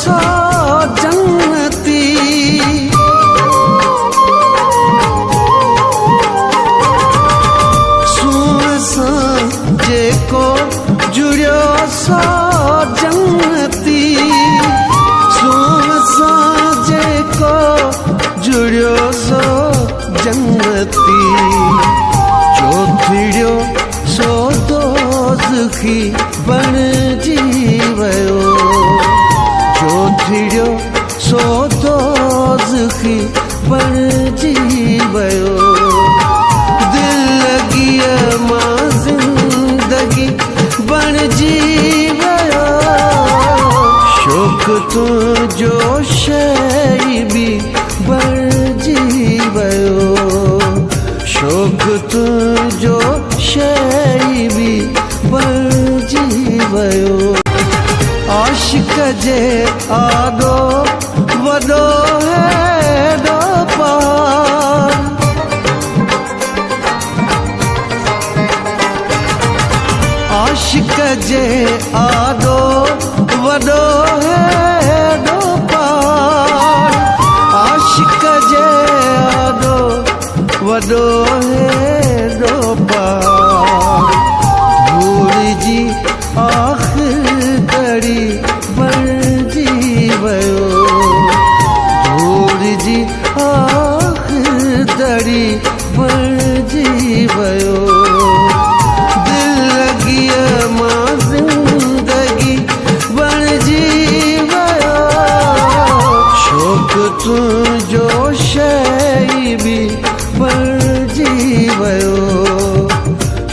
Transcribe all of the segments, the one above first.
सो जन्नती। सूंह सां जेको जुड़ियो सो जन्नती। सूंह सां जेको जुड़ियो सो जन्नती। चोथिड़ियो सो दोज़खी बणिजी वियो। चोथिड़ियो सो दोज़खी बणिजी वियो। दिल लॻीअ मां ज़िंदगी बणिजी वियो। शौक़ तुंहिंजो शइ बि बणिजी वियो। शौक़ तुंहिंजो शइ बि बणिजी वियो। आशिक़ जे आॾो वॾो हेॾो पार। आशिक़ जे आॾो वॾो हेॾो पार। आशिक़ जे आॾो वॾो हेॾो पार। धूड़ जी आख़िर घड़ी बणिजी वियो। धूड़ जी आख़िर घड़ी बणिजी वियो। दिल लॻीअ मां ज़िंदगी बणिजी वियो। शौक़ तुंहिंजो शइ बि बणिजी वियो।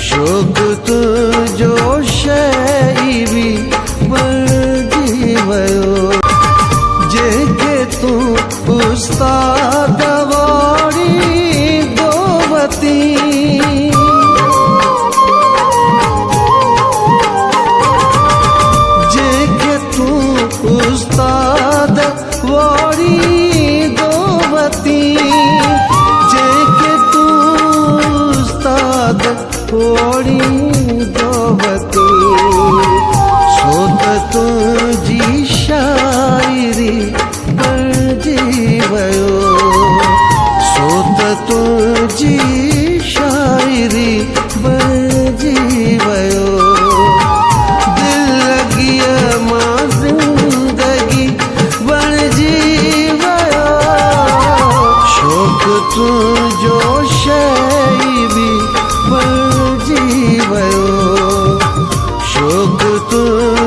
शौक़ तुंहिंजो शइ बि बणिजी वियो। जेके तूं उस्ताद वारी दोवती। जेके तूं उस्ताद वारी दोवती। जेके तूं उस्ताद वारी दोवती। सो त तुंहिंजी शाइरी बणिजी वियो। सो त तुंहिंजी शाइरी बणिजी वियो। दिल लॻीअ मां ज़िंदगी बणिजी वियो। शौक़ तुंहिंजो शइ बि बणिजी वियो। शौक़ तुंहिंजो